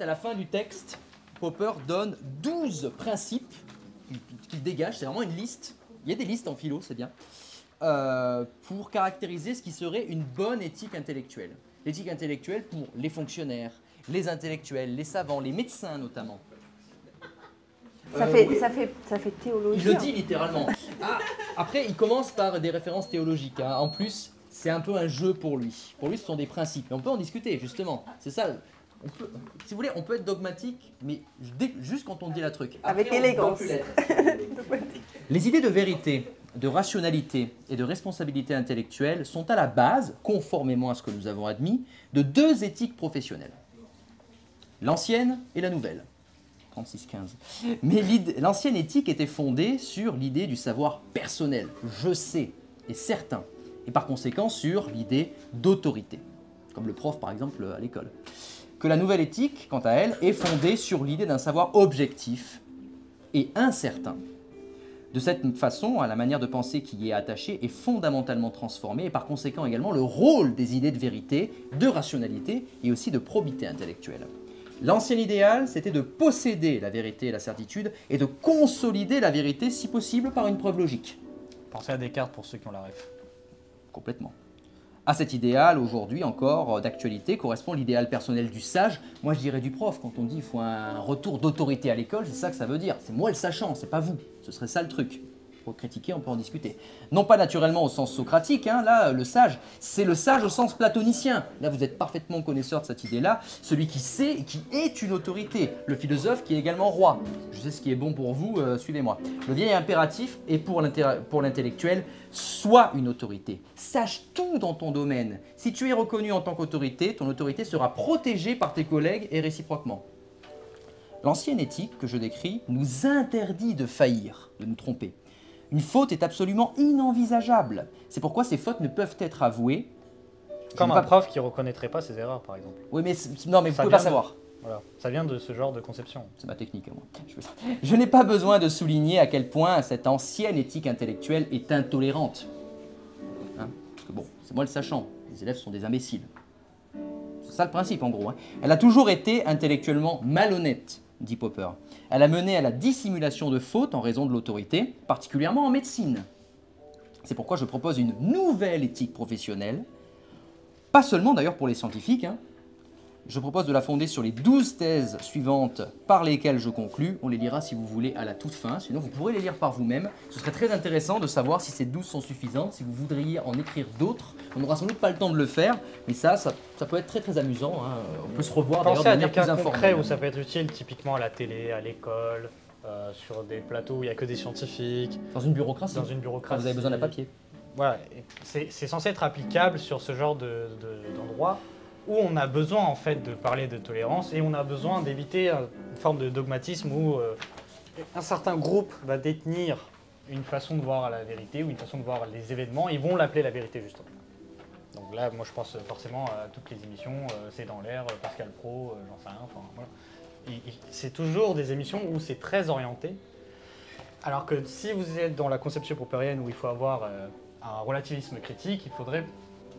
fait, à la fin du texte, Popper donne 12 principes qu'il dégage. C'est vraiment une liste. Il y a des listes en philo, c'est bien. Pour caractériser ce qui serait une bonne éthique intellectuelle. L'éthique intellectuelle pour les fonctionnaires, les intellectuels, les savants, les médecins notamment. Ça fait théologie. Il le dit littéralement. Après, il commence par des références théologiques. Hein. En plus, c'est un peu un jeu pour lui. Pour lui, ce sont des principes. Et on peut en discuter, justement. C'est ça. Si vous voulez, on peut être dogmatique, mais juste quand on dit la truc. Après, avec élégance. Les idées de vérité, de rationalité et de responsabilité intellectuelle sont à la base, conformément à ce que nous avons admis, de deux éthiques professionnelles. L'ancienne et la nouvelle. 36-15. Mais l'ancienne éthique était fondée sur l'idée du savoir personnel, je sais, et certain, et par conséquent sur l'idée d'autorité, comme le prof par exemple à l'école. Que la nouvelle éthique, quant à elle, est fondée sur l'idée d'un savoir objectif et incertain. De cette façon, la manière de penser qui y est attachée est fondamentalement transformée et par conséquent également le rôle des idées de vérité, de rationalité et aussi de probité intellectuelle. L'ancien idéal, c'était de posséder la vérité et la certitude et de consolider la vérité, si possible, par une preuve logique. Pensez à Descartes pour ceux qui ont la ref. Complètement. À cet idéal, aujourd'hui encore, d'actualité, correspond l'idéal personnel du sage. Moi, je dirais du prof. Quand on dit qu'il faut un retour d'autorité à l'école, c'est ça que ça veut dire. C'est moi le sachant, c'est pas vous. Ce serait ça le truc. Pour critiquer, on peut en discuter. Non pas naturellement au sens socratique, hein, là, le sage, c'est le sage au sens platonicien. Là, vous êtes parfaitement connaisseur de cette idée-là. Celui qui sait et qui est une autorité. Le philosophe qui est également roi. Je sais ce qui est bon pour vous, suivez-moi. Le vieil impératif est pour l'intellectuel, sois une autorité. Sache tout dans ton domaine. Si tu es reconnu en tant qu'autorité, ton autorité sera protégée par tes collègues et réciproquement. L'ancienne éthique que je décris nous interdit de faillir, de nous tromper. Une faute est absolument inenvisageable. C'est pourquoi ces fautes ne peuvent être avouées. Comme un prof qui ne reconnaîtrait pas ses erreurs, par exemple. Oui, mais non, mais vous ne pouvez pas savoir. Voilà. Ça vient de ce genre de conception. C'est ma technique, moi. Je n'ai pas besoin de souligner à quel point cette ancienne éthique intellectuelle est intolérante. Hein, parce que bon, c'est moi le sachant. Les élèves sont des imbéciles. C'est ça le principe, en gros. Hein. Elle a toujours été intellectuellement malhonnête, dit Popper. Elle a mené à la dissimulation de fautes en raison de l'autorité, particulièrement en médecine. C'est pourquoi je propose une nouvelle éthique professionnelle, pas seulement d'ailleurs pour les scientifiques. Hein. Je propose de la fonder sur les 12 thèses suivantes par lesquelles je conclus. On les lira si vous voulez à la toute fin, sinon vous pourrez les lire par vous-même. Ce serait très intéressant de savoir si ces 12 sont suffisantes, si vous voudriez en écrire d'autres. On n'aura sans doute pas le temps de le faire, mais ça peut être très très amusant. Hein. On peut se revoir d'ailleurs de manière plus informelle. Concret où ça peut être utile, typiquement à la télé, à l'école, sur des plateaux où il n'y a que des scientifiques. Dans une bureaucratie. Dans une bureaucratie. Quand vous avez besoin d'un papier. Voilà, c'est censé être applicable sur ce genre d'endroit où on a besoin en fait de parler de tolérance et on a besoin d'éviter une forme de dogmatisme où un certain groupe va détenir une façon de voir la vérité ou une façon de voir les événements, ils vont l'appeler la vérité justement. Donc là, moi je pense forcément à toutes les émissions, C'est dans l'air, Pascal Pro, j'en sais rien, enfin voilà. C'est toujours des émissions où c'est très orienté, alors que si vous êtes dans la conception popperienne où il faut avoir un relativisme critique, il faudrait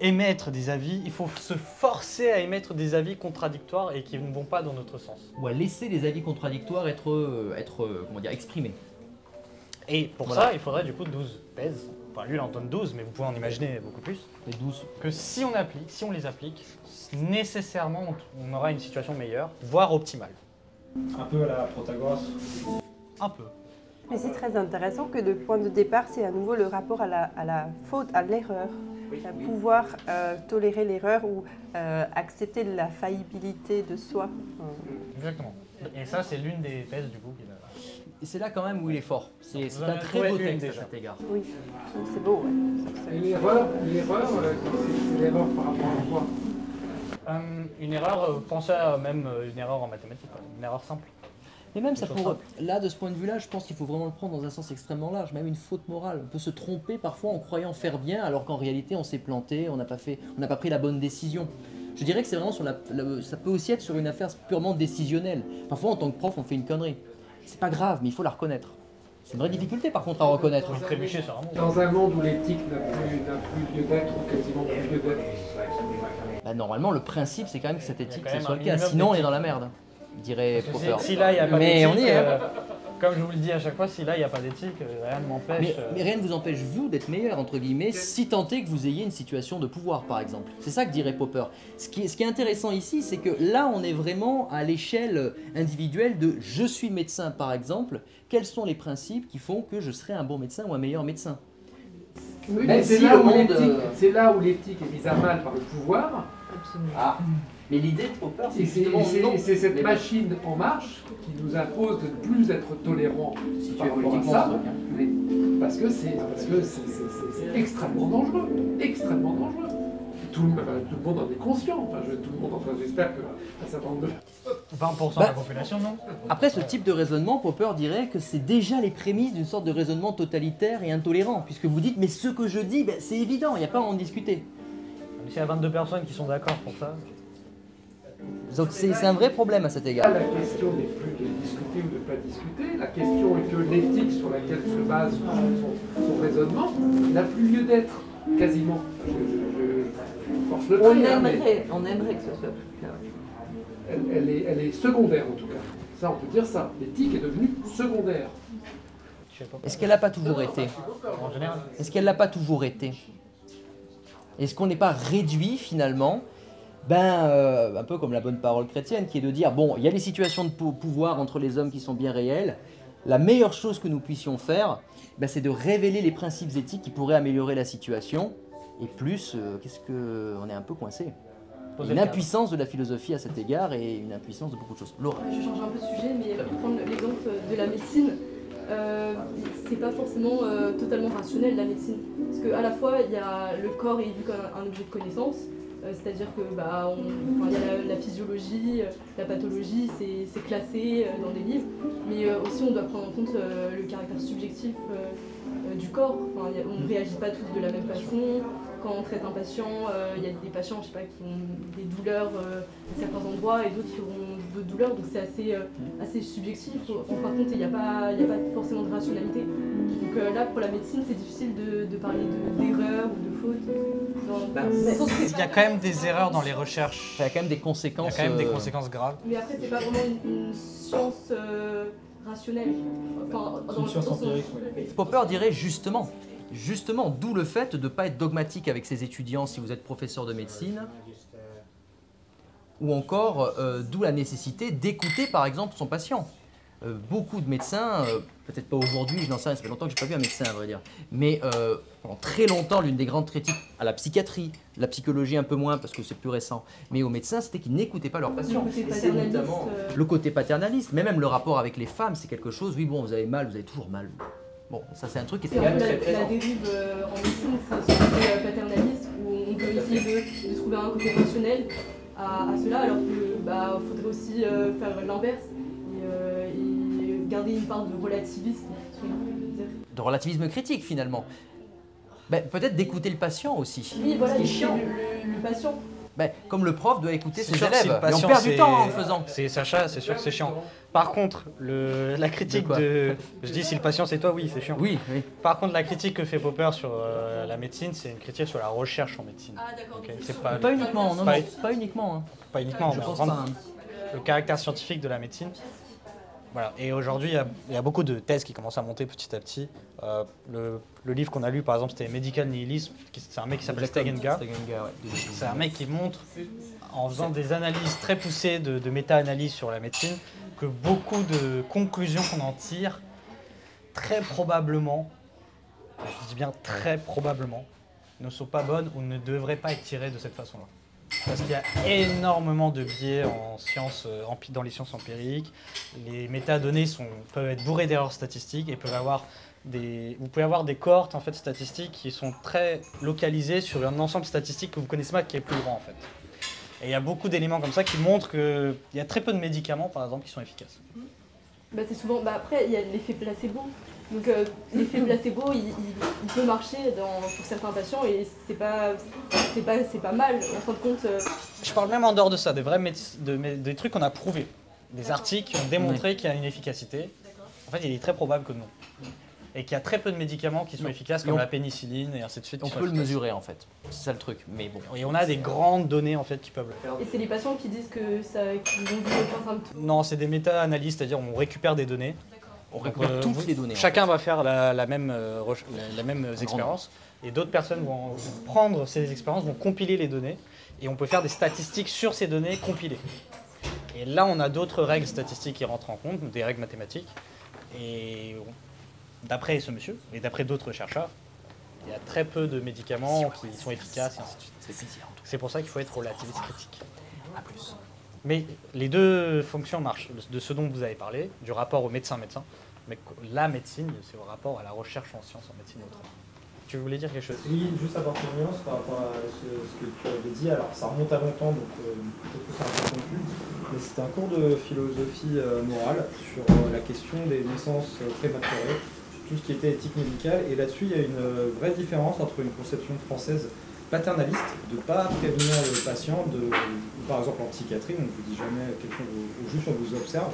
émettre des avis, il faut se forcer à émettre des avis contradictoires et qui ne vont pas dans notre sens. Ou à laisser les avis contradictoires être exprimés. Et pour ça, il faudrait du coup 12 thèses. Enfin, lui, il en donne 12, mais vous pouvez en imaginer beaucoup plus. Les 12. Que si on les applique, nécessairement, on aura une situation meilleure, voire optimale. Un peu à la Protagoras. Un peu. Mais c'est très intéressant que le point de départ, c'est à nouveau le rapport à la faute, à l'erreur. Pouvoir tolérer l'erreur ou accepter la faillibilité de soi. Exactement. Et ça, c'est l'une des thèses du coup. Et c'est là quand même où il est fort. C'est un très beau texte à cet égard. Oui, c'est beau. Ouais. Et l'erreur, c'est l'erreur par rapport à quoi? Une erreur, pensez à même une erreur en mathématiques, une erreur simple. Mais même ça pour là, de ce point de vue-là, je pense qu'il faut vraiment le prendre dans un sens extrêmement large, même une faute morale. On peut se tromper parfois en croyant faire bien, alors qu'en réalité on s'est planté, on n'a pas pris la bonne décision. Je dirais que c'est vraiment ça peut aussi être sur une affaire purement décisionnelle. Parfois en tant que prof, on fait une connerie. C'est pas grave, mais il faut la reconnaître. C'est une vraie difficulté par contre à reconnaître. Trébucher sur un mot. Dans un monde où l'éthique n'a plus lieu d'être, ou quasiment plus lieu d'être. Bah, normalement, le principe c'est quand même que cette éthique ce soit le cas, sinon on est dans la merde. dirait Popper. Si là, il n'y a pas Mais on d'éthique, y est. comme je vous le dis à chaque fois, si là, il n'y a pas d'éthique, rien ne m'empêche. Mais rien ne vous empêche, vous, d'être meilleur, entre guillemets, si tant est que vous ayez une situation de pouvoir, par exemple. C'est ça que dirait Popper. Ce qui est intéressant ici, c'est que là, on est vraiment à l'échelle individuelle de « je suis médecin », par exemple. Quels sont les principes qui font que je serai un bon médecin ou un meilleur médecin? Oui, Même mais si le monde, c'est là où l'éthique est mise à mal par le pouvoir. Absolument. Ah, mais l'idée de Popper, c'est Et justement non. c'est cette Mais- machine en marche qui nous impose de ne plus être tolérant Si tu par es rapport à politiquement ça. ce truc, hein. Mais parce que c'est extrêmement dangereux, extrêmement dangereux. Tout le monde en est conscient. Enfin, tout le monde, enfin, j'espère qu'un certain nombre de 20% de Bah, la population, non? Après ce type de raisonnement, Popper dirait que c'est déjà les prémices d'une sorte de raisonnement totalitaire et intolérant, puisque vous dites, mais ce que je dis, ben, c'est évident, il n'y a pas à en discuter. S'il y a 22 personnes qui sont d'accord pour ça. Donc c'est un vrai problème à cet Là, égard. la question n'est plus de discuter ou de ne pas discuter. La question est que l'éthique sur laquelle se base son raisonnement n'a plus lieu d'être, quasiment. Je force le trait, hein, mais On aimerait que ce soit plus clair. elle est secondaire en tout cas. Ça, on peut dire ça. L'éthique est devenue secondaire. Je sais pas. Est-ce qu'elle n'a pas toujours été? En général, Est-ce qu'elle n'a pas toujours été? Est-ce qu'on n'est pas réduit finalement, un peu comme la bonne parole chrétienne, qui est de dire, bon, il y a des situations de pouvoir entre les hommes qui sont bien réelles, la meilleure chose que nous puissions faire, c'est de révéler les principes éthiques qui pourraient améliorer la situation, et plus, on est un peu coincé. poser Une le cadre. impuissance de la philosophie à cet égard et une impuissance de beaucoup de choses. Laura. Je change un peu de sujet, mais pour prendre l'exemple de la médecine, c'est pas forcément totalement rationnel la médecine. Parce qu'à la fois, il y a le corps est vu comme un objet de connaissance, c'est-à-dire que il y a la physiologie, la pathologie, c'est classé dans des livres, mais aussi on doit prendre en compte le caractère subjectif du corps. Enfin, on ne réagit pas tous de la même façon. Quand on traite un patient, il y a des patients, je sais pas, qui ont des douleurs à certains endroits et d'autres qui auront d'autres douleurs, donc c'est assez subjectif. En fin de compte, il n'y a pas forcément de rationalité. Donc là, pour la médecine, c'est difficile de parler d'erreur ou de faute. il y a quand même des erreurs dans les recherches. Ça a quand même des Il y conséquences. a quand même des conséquences graves. Mais après, c'est pas vraiment une science rationnelle. Enfin, C'est une science empirique, oui. Popper dirait justement, d'où le fait de ne pas être dogmatique avec ses étudiants si vous êtes professeur de médecine, ou encore d'où la nécessité d'écouter par exemple son patient. Beaucoup de médecins, peut-être pas aujourd'hui, je n'en sais rien, ça fait longtemps que je n'ai pas vu un médecin à vrai dire, mais pendant très longtemps, l'une des grandes critiques à la psychiatrie, la psychologie un peu moins parce que c'est plus récent, mais aux médecins, c'était qu'ils n'écoutaient pas leurs patients. Le côté Et c'est paternaliste, notamment le côté paternaliste, mais même le rapport avec les femmes, c'est quelque chose, oui bon, vous avez mal, vous avez toujours mal. Bon, ça c'est un truc qui était C'est quand un même peu très la présent. dérive en médecine, c'est ce côté paternaliste où on peut essayer de trouver un côté rationnel à cela, alors que faudrait aussi faire l'inverse et garder une part de relativisme, si on peut dire. De relativisme critique finalement. Peut-être d'écouter le patient aussi. Oui, voilà, Ce qui est chiant. le patient. Comme le prof doit écouter C'est ses sûr que élèves. si le Et on patient, perd du c'est- temps en le faisant. C'est Sacha, c'est sûr que c'est chiant. Par contre, la critique De quoi de... Je dis si le patient c'est toi, oui, c'est chiant. Oui, oui. Par contre, la critique que fait Popper sur la médecine, c'est une critique sur la recherche en médecine. Ah d'accord. Ok, c'est pas, Pas uniquement, non, Pas- non, pas uniquement. Hein. pas uniquement, Je mais pense vraiment pas. Hein. le caractère scientifique de la médecine. Voilà. Et aujourd'hui, il y a beaucoup de thèses qui commencent à monter petit à petit. Le livre qu'on a lu, par exemple, c'était Medical Nihilism. C'est un mec qui s'appelle Stegenga. Stegenga, ouais. C'est un mec qui montre, en faisant des analyses très poussées de méta-analyse sur la médecine, que beaucoup de conclusions qu'on en tire, très probablement, je dis bien très probablement, ne sont pas bonnes ou ne devraient pas être tirées de cette façon-là. Parce qu'il y a énormément de biais en sciences, dans les sciences empiriques. Les métadonnées peuvent être bourrées d'erreurs statistiques et vous pouvez avoir des cohortes en fait, statistiques qui sont très localisées sur un ensemble statistique que vous connaissez pas qui est plus grand en fait. Et il y a beaucoup d'éléments comme ça qui montrent qu'il y a très peu de médicaments par exemple qui sont efficaces. C'est souvent. Après, il y a l'effet placebo. Donc l'effet placebo, il peut marcher pour certains patients et c'est pas mal. En fin de compte, Je parle même en dehors de ça, des trucs qu'on a prouvés. Des articles qui ont démontré qu'il y a une efficacité. En fait, il est très probable que non. et qu'il y a très peu de médicaments qui sont efficaces, comme la pénicilline et ainsi de suite. On peut le mesurer en fait, c'est ça le truc. Mais bon. Et on a des grandes données en fait qui peuvent le faire. Et c'est les patients qui disent qu'ils ont vu aucun symptôme? Non, c'est des méta-analyses, c'est-à-dire on récupère des données. On récupère toutes les données. Chacun va faire la même expérience et d'autres personnes vont prendre ces expériences, vont compiler les données et on peut faire des statistiques sur ces données compilées. Et là, on a d'autres règles statistiques qui rentrent en compte, des règles mathématiques. Et d'après ce monsieur et d'après d'autres chercheurs, il y a très peu de médicaments qui sont efficaces et ainsi de suite. C'est pour ça qu'il faut être relativiste critique. À plus. Mais les deux fonctions marchent, de ce dont vous avez parlé, du rapport au médecin-médecin, mais la médecine, c'est au rapport à la recherche en sciences, en médecine et autrement. Tu voulais dire quelque chose? Oui, juste apporter une nuance par rapport à ce que tu avais dit. Alors, ça remonte à longtemps, donc peut-être que ça n'a pas conclu. Mais c'était un cours de philosophie morale sur la question des naissances prématurées, tout ce qui était éthique médicale. Et là-dessus, il y a une vraie différence entre une conception française paternaliste, de ne pas prévenir le patient, par exemple en psychiatrie, on ne vous dit jamais quelque chose, juste on vous observe,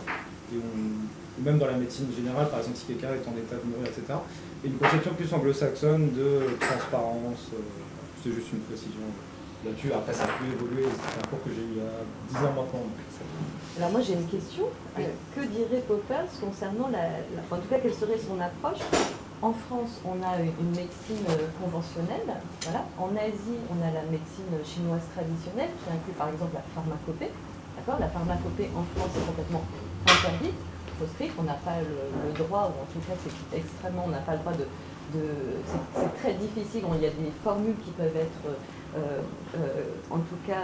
et ou même dans la médecine générale, par exemple si quelqu'un est en état de mourir, etc. Et une conception plus anglo-saxonne de transparence, c'est juste une précision là-dessus. Après ça a pu évoluer, c'est un cours que j'ai eu il y a 10 ans maintenant. Alors moi j'ai une question, que dirait Poppers concernant en tout cas quelle serait son approche? En France, on a une médecine conventionnelle, voilà. En Asie, on a la médecine chinoise traditionnelle, qui inclut par exemple la pharmacopée. D'accord, la pharmacopée en France est complètement interdite, proscrite, on n'a pas le droit, ou en tout cas c'est extrêmement, on n'a pas le droit c'est très difficile, il y a des formules qui peuvent être en tout cas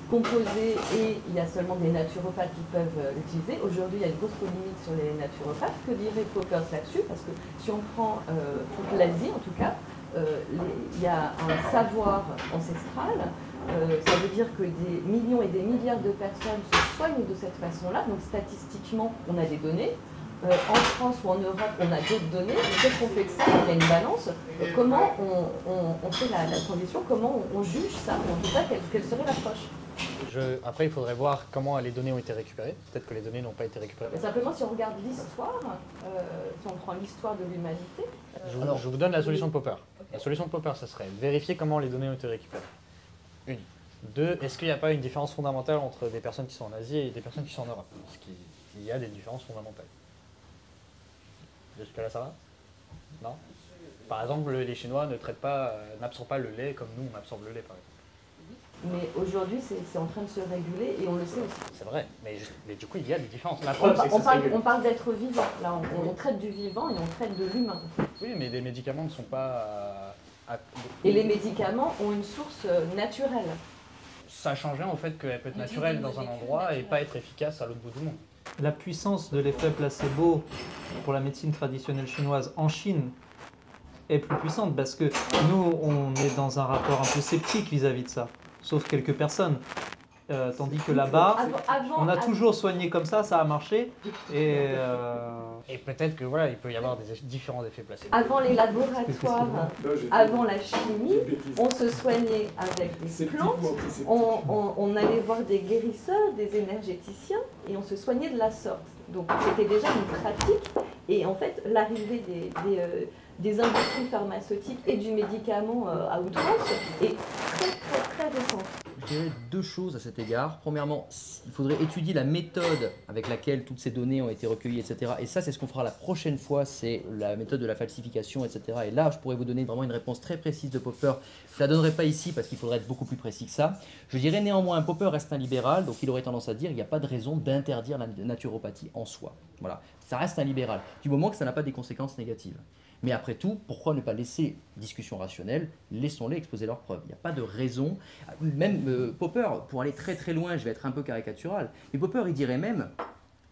composées et il y a seulement des naturopathes qui peuvent l'utiliser. Aujourd'hui, il y a une grosse polémique sur les naturopathes. Que dirait Poppers là-dessus? Parce que si on prend toute l'Asie, en tout cas, il y a un savoir ancestral. Ça veut dire que des millions et des milliards de personnes se soignent de cette façon-là. Donc statistiquement, on a des données. En France ou en Europe, on a d'autres données. Qu'est-ce qu'on fait de ça? Il y a une balance. Comment on fait la transition? Comment on juge ça? En tout cas, quelle serait l'approche? Après, il faudrait voir comment les données ont été récupérées. Peut-être que les données n'ont pas été récupérées. Mais simplement, si on regarde l'histoire, si on prend l'histoire de l'humanité... Je vous donne la solution de Popper. La solution de Popper, ce serait vérifier comment les données ont été récupérées. Une. Deux, est-ce qu'il n'y a pas une différence fondamentale entre des personnes qui sont en Asie et des personnes qui sont en Europe? Parce qu'il y a des différences fondamentales. Jusque-là, ça va? Non? Par exemple, les Chinois n'absorbent pas le lait comme nous, on absorbe le lait, par exemple. Mais aujourd'hui, c'est en train de se réguler et on le sait aussi. C'est vrai, mais du coup, il y a des différences. La preuve, on parle d'être vivant. Là, on traite du vivant et on traite de l'humain. Oui, mais les médicaments ne sont pas... Et les médicaments ont une source naturelle. Ça changeait en fait qu'elle peut être naturelle dans un endroit et pas être efficace à l'autre bout du monde. La puissance de l'effet placebo pour la médecine traditionnelle chinoise en Chine est plus puissante parce que nous, on est dans un rapport un peu sceptique vis-à-vis de ça, sauf quelques personnes. Tandis que là-bas, on a toujours soigné comme ça a marché. Et peut-être que voilà, il peut y avoir différents effets placebo. Avant les laboratoires, avant la chimie, on se soignait avec des plantes, on allait voir des guérisseurs, des énergéticiens, et on se soignait de la sorte. Donc c'était déjà une pratique. Et en fait, l'arrivée des industries pharmaceutiques et du médicament à outrance est très récente. Je dirais deux choses à cet égard. Premièrement, il faudrait étudier la méthode avec laquelle toutes ces données ont été recueillies, etc. Et ça, c'est ce qu'on fera la prochaine fois, c'est la méthode de la falsification, etc. Et là, je pourrais vous donner vraiment une réponse très précise de Popper. Je ne la donnerai pas ici parce qu'il faudrait être beaucoup plus précis que ça. Je dirais néanmoins, Popper reste un libéral, donc il aurait tendance à dire qu'il n'y a pas de raison d'interdire la naturopathie en soi. Voilà, ça reste un libéral, du moment que ça n'a pas des conséquences négatives. Mais après tout, pourquoi ne pas laisser discussion rationnelle? Laissons-les exposer leurs preuves. Il n'y a pas de raison. Même Popper, pour aller très très loin, je vais être un peu caricatural, mais Popper, il dirait même,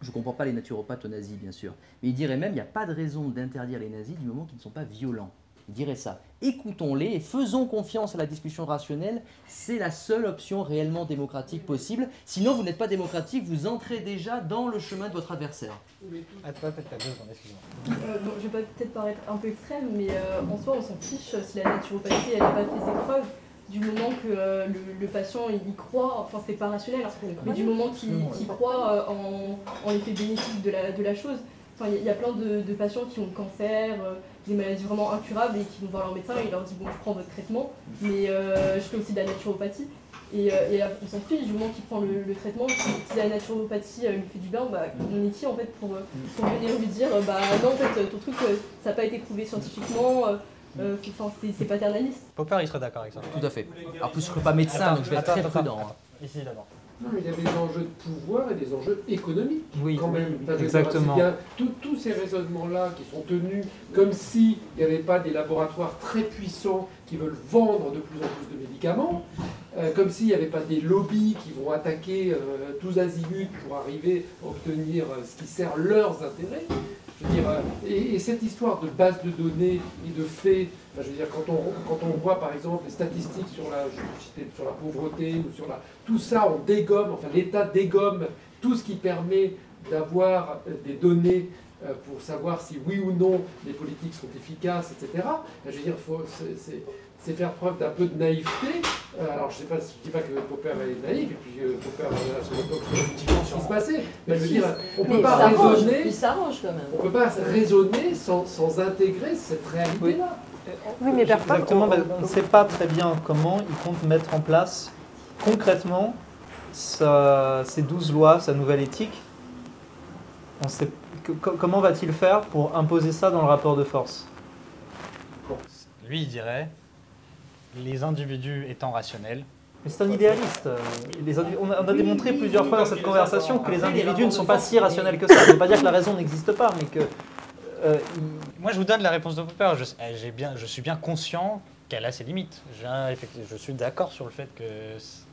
je ne comprends pas les naturopathes aux nazis bien sûr, mais il dirait même, il n'y a pas de raison d'interdire les nazis du moment qu'ils ne sont pas violents. Il dirait ça. Écoutons-les et faisons confiance à la discussion rationnelle. C'est la seule option réellement démocratique possible. Sinon, vous n'êtes pas démocratique, vous entrez déjà dans le chemin de votre adversaire. Excuse-moi. Donc, je vais peut-être paraître un peu extrême, mais en soi, on s'en fiche si la naturopathie n'a pas fait ses preuves. Du moment que le patient y croit, enfin c'est pas rationnel, mais du moment qu'il croit en l'effet bénéfique de la chose. Enfin, il y a plein de patients qui ont le cancer, des maladies vraiment incurables et qui vont voir leur médecin et il leur dit bon, je prends votre traitement, mais je fais aussi de la naturopathie. Et on s'en fiche du moment qu'il prend le traitement. Si la naturopathie lui fait du bien, bah, on est qui en fait pour venir lui dire bah non, en fait, ton truc, ça n'a pas été prouvé scientifiquement. C'est paternaliste. Popper, il serait d'accord avec ça. Tout à fait. En plus, je ne suis pas médecin, donc je vais être très prudent. Ici d'abord. Non, mais il y a des enjeux de pouvoir et des enjeux économiques, Oui, quand même. exactement. Tous ces raisonnements-là qui sont tenus comme s'il n'y avait pas des laboratoires très puissants qui veulent vendre de plus en plus de médicaments, comme s'il n'y avait pas des lobbies qui vont attaquer tous azimuts pour arriver à obtenir ce qui sert leurs intérêts. Je veux dire, et cette histoire de base de données et de faits, je veux dire, quand on voit par exemple les statistiques sur la pauvreté ou sur tout ça, on dégomme, enfin l'État dégomme tout ce qui permet d'avoir des données pour savoir si oui ou non les politiques sont efficaces, etc. Je veux dire, c'est faire preuve d'un peu de naïveté. Alors je ne dis pas que Popper est naïf, et puis Popper à son époque, ce qui se passait. Mais je veux dire, on ne peut pas raisonner. Il s'arrange quand même. On peut pas raisonner sans intégrer cette réalité-là. Oui, mais parfois, Exactement, on ne sait pas très bien comment il compte mettre en place concrètement ces 12 lois, sa nouvelle éthique. On sait, comment va-t-il faire pour imposer ça dans le rapport de force? Lui, il dirait les individus étant rationnels. Mais c'est un idéaliste. On a démontré plusieurs fois dans cette conversation que les individus ne sont pas si rationnels que ça. Ça ne veut pas dire que la raison n'existe pas, mais que... Moi, je vous donne la réponse de Popper. Je suis bien conscient qu'elle a ses limites. Je suis d'accord sur le fait que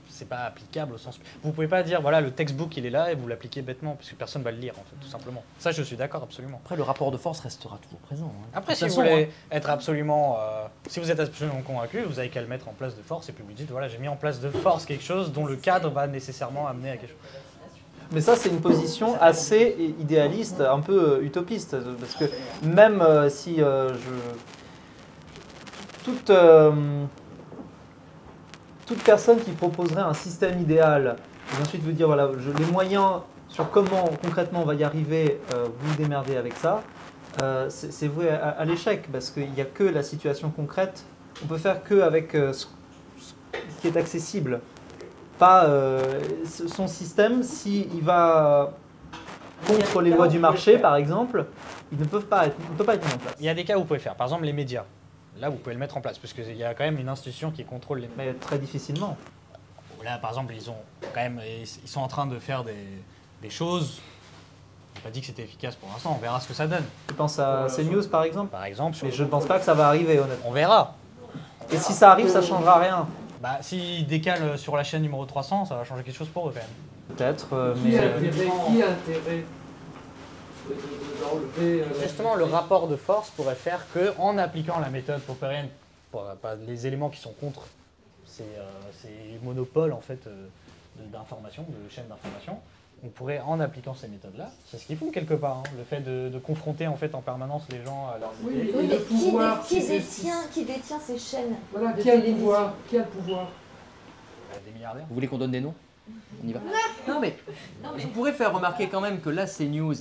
c'est pas applicable au sens... Vous pouvez pas dire, voilà, le textbook, il est là, et vous l'appliquez bêtement, parce que personne va le lire, en fait, tout simplement. Ça, je suis d'accord, absolument. Après, le rapport de force restera toujours présent. Hein. Après, si vous voulez être absolument... si vous êtes absolument convaincu, vous avez qu'à le mettre en place de force, et puis vous dites, voilà, j'ai mis en place de force quelque chose dont le cadre va nécessairement amener à quelque chose. Mais ça, c'est une position assez idéaliste, un peu utopiste, parce que même si toute personne qui proposerait un système idéal, et ensuite vous dire, voilà, les moyens sur comment concrètement on va y arriver, vous vous démerdez avec ça, c'est voué à l'échec, parce qu'il n'y a que la situation concrète, on peut faire qu'avec ce qui est accessible. Pas son système, s'il va contre les lois du marché, par exemple, il ne peut pas être mis en place. Il y a des cas où vous pouvez faire. Par exemple, les médias. Là, vous pouvez le mettre en place, parce qu'il y a quand même une institution qui contrôle les médias. Mais très difficilement. Là, par exemple, ils sont en train de faire des choses. Je n'ai pas dit que c'était efficace pour l'instant. On verra ce que ça donne. Tu penses à CNews, par exemple? Par exemple. Mais je ne pense pas que ça va arriver, honnêtement. On verra. Et si ça arrive, ça ne changera rien. Bah, s'ils décalent sur la chaîne numéro 300, ça va changer quelque chose pour eux quand même. Peut-être, Qui a intérêt d'enlever... Justement, le rapport de force pourrait faire qu'en appliquant la méthode popperienne, les éléments qui sont contre ces monopoles en fait, d'information, de chaînes d'information, on pourrait, en appliquant ces méthodes-là, c'est ce qu'ils font quelque part, hein, le fait de confronter en fait en permanence les gens à leurs idées. Oui, mais qui détient ces chaînes voilà, de qui a le télévision? pouvoir? Qui a le pouvoir? Des milliardaires. Vous voulez qu'on donne des noms? On y va. Non mais je pourrais faire remarquer quand même que là CNews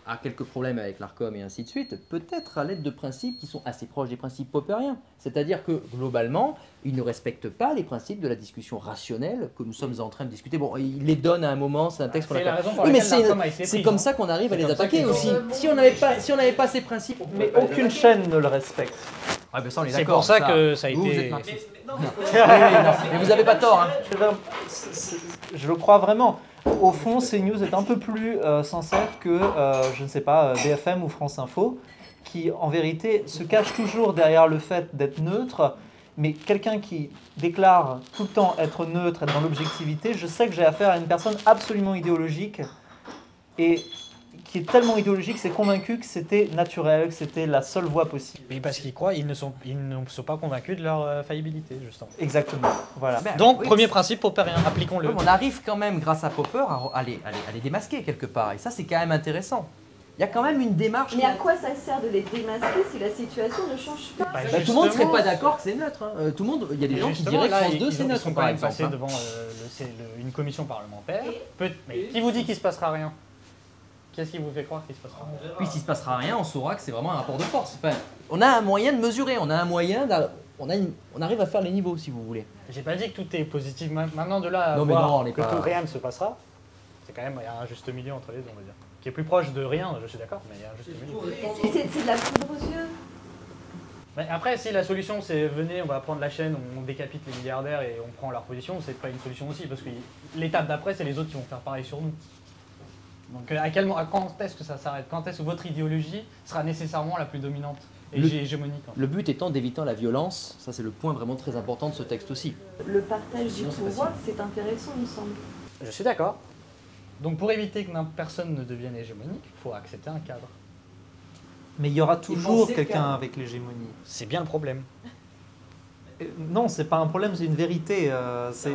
a quelques problèmes avec l'Arcom et ainsi de suite, peut-être à l'aide de principes qui sont assez proches des principes popperiens. C'est-à-dire que globalement, ils ne respectent pas les principes de la discussion rationnelle que nous sommes en train de discuter. Bon, ils les donnent à un moment, c'est un texte qu'on a... C'est la raison pour Oui, mais laquelle l'Arcom a été c'est prise, comme hein. ça qu'on arrive à C'est les comme ça attaquer qu'ils aussi. ont- Si on n'avait pas ces principes, on mais pourrait pas les aucune attaquer. chaîne ne le respecte. Ah ben ça, on est C'est d'accord. pour ça que ça a Vous été... êtes marxiste. Mais vous n'avez pas tort. Hein. Je le crois vraiment. Au fond, CNews est un peu plus sincère que, je ne sais pas, BFM ou France Info, qui en vérité se cache toujours derrière le fait d'être neutre. Mais quelqu'un qui déclare tout le temps être neutre, être dans l'objectivité, je sais que j'ai affaire à une personne absolument idéologique et qui est tellement idéologique, c'est convaincu que c'était naturel, que c'était la seule voie possible. Oui, parce qu'ils croient, ils ne sont pas convaincus de leur faillibilité, justement. Exactement. Voilà. Donc, Oui, premier principe, poppérien, appliquons-le. On arrive quand même, grâce à Popper, à les démasquer quelque part. Et ça, c'est quand même intéressant. Il y a quand même une démarche. Mais à quoi ça sert de les démasquer si la situation ne change pas? Bah, tout le monde ne serait pas d'accord que c'est neutre. Hein. Tout le monde, il y a des gens qui diraient que France 2 c'est Ils neutre, sont quand par même exemple. passés Hein. devant une commission parlementaire. Mais qui vous dit qu'il ne se passera rien? Qu'est-ce qui vous fait croire qu'il se passera rien? Puis s'il ne se passera rien, on saura que c'est vraiment un rapport de force. Enfin, on a un moyen de mesurer, on a un moyen on arrive à faire les niveaux si vous voulez. J'ai pas dit que tout est positif. Maintenant de là à Non, mais voir non, on est que pas- rien ne se passera, c'est quand même il y a un juste milieu entre les deux, on va dire. Qui est plus proche de rien, je suis d'accord, mais il y a un juste milieu. C'est de la poudre aux yeux. Mais après, si la solution c'est venez, on va prendre la chaîne, on décapite les milliardaires et on prend leur position, c'est pas une solution aussi, parce que l'étape d'après, c'est les autres qui vont faire pareil sur nous. Donc quand est-ce que ça s'arrête? Quand est-ce que votre idéologie sera nécessairement la plus dominante et hégémonique en fait? Le but étant d'éviter la violence, ça c'est le point vraiment très important de ce texte aussi. Le partage du Sinon, c'est pouvoir, c'est intéressant, il me semble. Je suis d'accord. Donc pour éviter que personne ne devienne hégémonique, il faut accepter un cadre. Mais il y aura toujours penser quelqu'un qu'à- avec l'hégémonie. C'est bien le problème. Non, c'est pas un problème, c'est une vérité.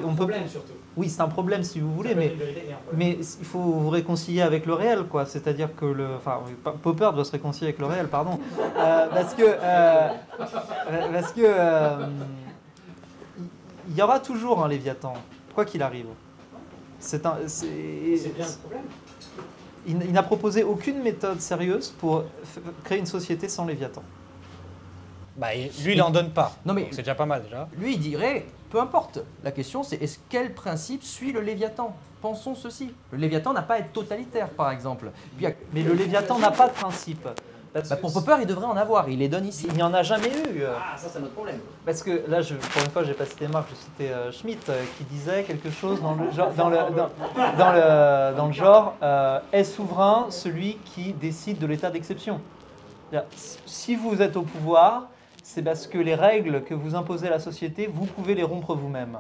On peut... surtout. Oui, c'est un problème si vous voulez, mais il faut vous réconcilier avec le réel, quoi. C'est-à-dire que Popper doit se réconcilier avec le réel, pardon, parce que il y aura toujours un Léviathan, quoi qu'il arrive. C'est bien le problème. Il n'a proposé aucune méthode sérieuse pour créer une société sans Léviathan. Bah, lui, il en donne pas. Non, mais- Donc, c'est déjà pas mal déjà. Lui il dirait, peu importe, la question c'est quel principe suit le Léviathan? Pensons ceci. Le Léviathan n'a pas à être totalitaire par exemple. Puis, Mais le Léviathan n'a pas de principe. Parce pour que Popper il devrait en avoir, il les donne ici. il n'y en a jamais eu. Ah ça c'est notre problème. Parce que là, pour une fois, j'ai pas cité Marx, j'ai cité Schmitt qui disait quelque chose dans le genre, est souverain celui qui décide de l'état d'exception. C'est-à-dire, si vous êtes au pouvoir, c'est parce que les règles que vous imposez à la société, vous pouvez les rompre vous-même.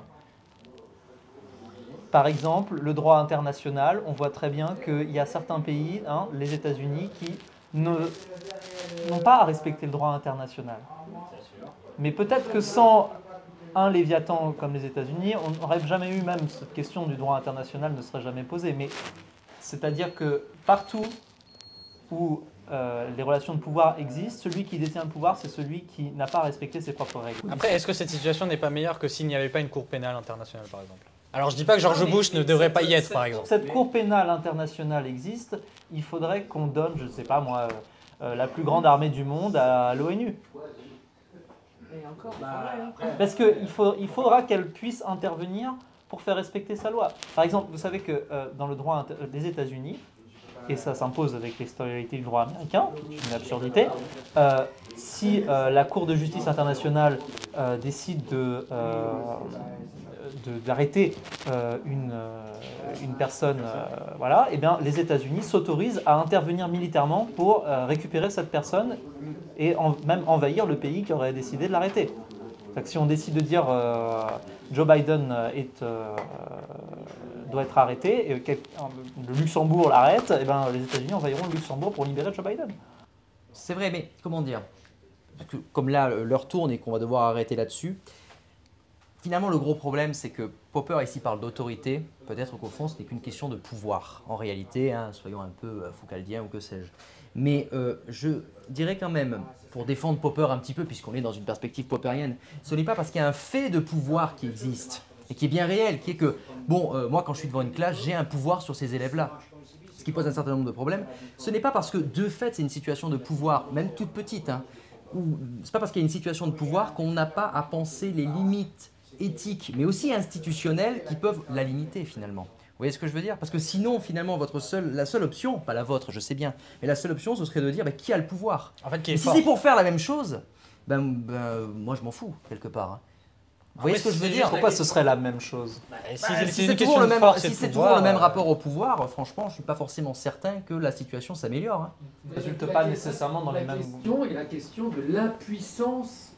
Par exemple, le droit international, on voit très bien qu'il y a certains pays, les États-Unis, qui n'ont pas à respecter le droit international. Mais peut-être que sans un Léviathan comme les États-Unis, on n'aurait jamais eu même cette question du droit international ne serait jamais posée. Mais c'est-à-dire que partout où les relations de pouvoir existent, celui qui détient le pouvoir, c'est celui qui n'a pas respecté ses propres règles. Après, est-ce que cette situation n'est pas meilleure que s'il n'y avait pas une cour pénale internationale, par exemple? Alors, je dis pas que George Bush ne devrait pas y être, par exemple. Cette cour pénale internationale existe, il faudrait qu'on donne, je ne sais pas moi, la plus grande armée du monde à l'ONU. Et encore, Parce qu'il faudra qu'elle puisse intervenir pour faire respecter sa loi. Par exemple, vous savez que dans le droit des États-Unis, et ça s'impose avec l'extériorité du droit américain, qui est une absurdité, si la Cour de justice internationale décide d'arrêter une personne, et bien les États-Unis s'autorisent à intervenir militairement pour récupérer cette personne et même envahir le pays qui aurait décidé de l'arrêter. Si on décide de dire Joe Biden doit être arrêté, et le Luxembourg l'arrête, et ben les États-Unis envahiront le Luxembourg pour libérer Joe Biden. C'est vrai, mais comment dire? Parce que, comme là l'heure tourne et qu'on va devoir arrêter là-dessus, finalement le gros problème c'est que Popper ici parle d'autorité, peut-être qu'au fond ce n'est qu'une question de pouvoir, en réalité, soyons un peu foucaldiens ou que sais-je. Mais je dirais quand même, pour défendre Popper un petit peu, puisqu'on est dans une perspective popperienne, ce n'est pas parce qu'il y a un fait de pouvoir qui existe, et qui est bien réel, qui est que, moi quand je suis devant une classe, j'ai un pouvoir sur ces élèves-là, ce qui pose un certain nombre de problèmes. Ce n'est pas parce que de fait c'est une situation de pouvoir, même toute petite, c'est pas parce qu'il y a une situation de pouvoir qu'on n'a pas à penser les limites éthiques, mais aussi institutionnelles qui peuvent la limiter finalement. Vous voyez ce que je veux dire? Parce que sinon, finalement, la seule option, pas la vôtre, je sais bien, mais la seule option, ce serait de dire qui a le pouvoir. En fait, qui est Et si fort. c'est pour faire la même chose, moi je m'en fous, quelque part. Vous voyez ce que je veux dire? Pourquoi ce serait la même chose? Si c'est toujours le même rapport au pouvoir, franchement, je ne suis pas forcément certain que la situation s'améliore. Ne résulte pas nécessairement dans les mêmes... question est la question de l'impuissance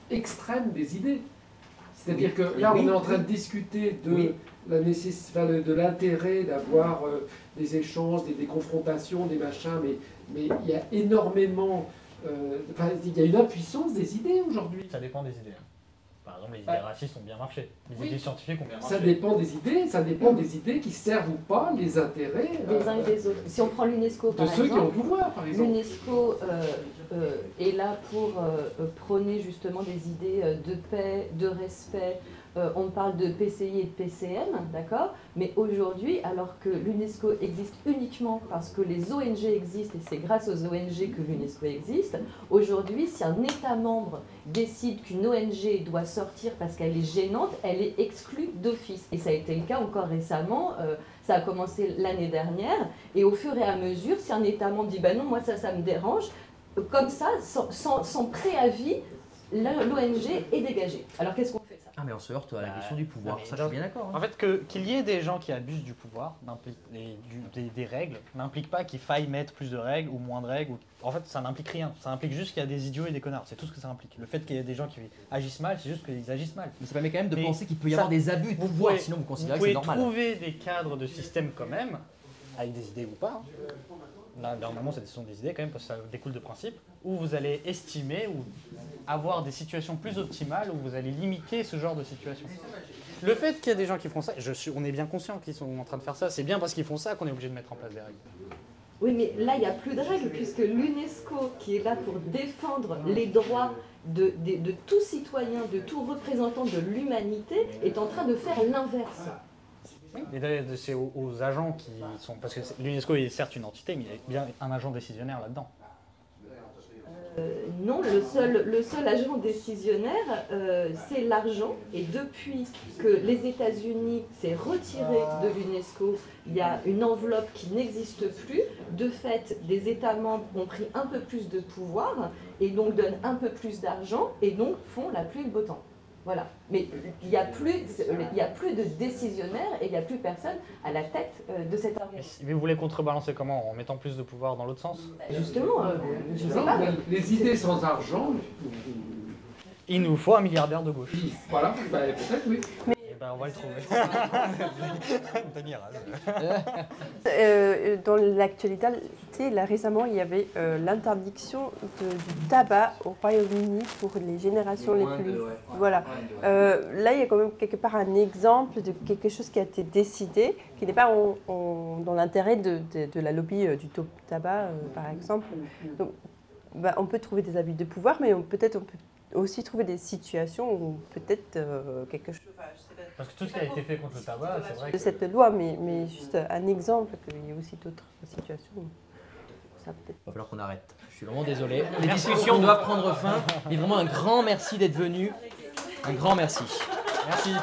extrême des idées. C'est-à-dire que là, on est en train de discuter de de l'intérêt d'avoir des échanges, des confrontations, des machins, mais il y a énormément... il y a une impuissance des idées aujourd'hui. Ça dépend des idées. Par exemple, les idées racistes ont bien marché. Les idées scientifiques ont bien marché. Ça dépend des idées qui servent ou pas les intérêts des uns et des autres. Si on prend l'UNESCO, par de ceux qui ont le exemple, pouvoir, par exemple. l'UNESCO est là pour prôner justement des idées de paix, de respect, on parle de PCI et de PCM, d'accord? Mais aujourd'hui, alors que l'UNESCO existe uniquement parce que les ONG existent, et c'est grâce aux ONG que l'UNESCO existe, aujourd'hui, si un État membre décide qu'une ONG doit sortir parce qu'elle est gênante, elle est exclue d'office. Et ça a été le cas encore récemment, ça a commencé l'année dernière, et au fur et à mesure, si un État membre dit « bah non, moi ça me dérange », comme ça, sans préavis, l'ONG est dégagée. Alors qu'est-ce qu'on fait de ça? Ah mais on se heurte à la question du pouvoir, mais ça je suis bien d'accord. En fait, qu'il y ait des gens qui abusent du pouvoir, des règles, n'implique pas qu'il faille mettre plus de règles ou moins de règles. En fait, ça n'implique rien. Ça implique juste qu'il y a des idiots et des connards. C'est tout ce que ça implique. Le fait qu'il y ait des gens qui agissent mal, c'est juste qu'ils agissent mal. Mais ça permet quand même de penser qu'il peut y avoir des abus de pouvoir, sinon vous considérez que c'est normal. Vous pouvez trouver des cadres de système quand même, avec des idées ou pas. Là, normalement, ce sont des idées quand même, parce que ça découle de principes, où vous allez estimer ou avoir des situations plus optimales, où vous allez limiter ce genre de situation. Le fait qu'il y a des gens qui font ça, on est bien conscient qu'ils sont en train de faire ça, c'est bien parce qu'ils font ça qu'on est obligé de mettre en place des règles. Oui, mais là, il n'y a plus de règles, puisque l'UNESCO, qui est là pour défendre les droits de tout citoyen, de tout représentant de l'humanité, est en train de faire l'inverse. Et c'est aux agents qui sont... Parce que l'UNESCO est certes une entité, mais il y a bien un agent décisionnaire là-dedans. Non, le seul agent décisionnaire, c'est l'argent. Et depuis que les États-Unis s'est retiré de l'UNESCO, il y a une enveloppe qui n'existe plus. De fait, des États membres ont pris un peu plus de pouvoir et donc donnent un peu plus d'argent et donc font la pluie et le beau temps. Voilà. Mais il n'y a plus de décisionnaire et il n'y a plus personne à la tête de cet organisme. Mais vous voulez contrebalancer comment? En mettant plus de pouvoir dans l'autre sens? Justement, je ne sais pas. Les idées sans argent... Il nous faut un milliardaire de gauche. Voilà, bah, peut-être oui. On va le trouver. Dans l'actualité, là récemment, il y avait l'interdiction du tabac au Royaume-Uni pour les générations les plus... Voilà. Là, il y a quand même quelque part un exemple de quelque chose qui a été décidé, qui n'est pas dans l'intérêt de la lobby du tabac, par exemple. Donc, bah, on peut trouver des abus de pouvoir, mais peut-être on peut aussi trouver des situations où peut-être quelque chose... Parce que tout ce qui a été fait contre le tabac, c'est vrai que... De cette loi, mais juste un exemple, qu'il y a aussi d'autres situations. Ça peut-être... Il va falloir qu'on arrête. Je suis vraiment désolé. Les discussions doivent prendre fin. Mais vraiment un grand merci d'être venu. Un grand merci. Merci.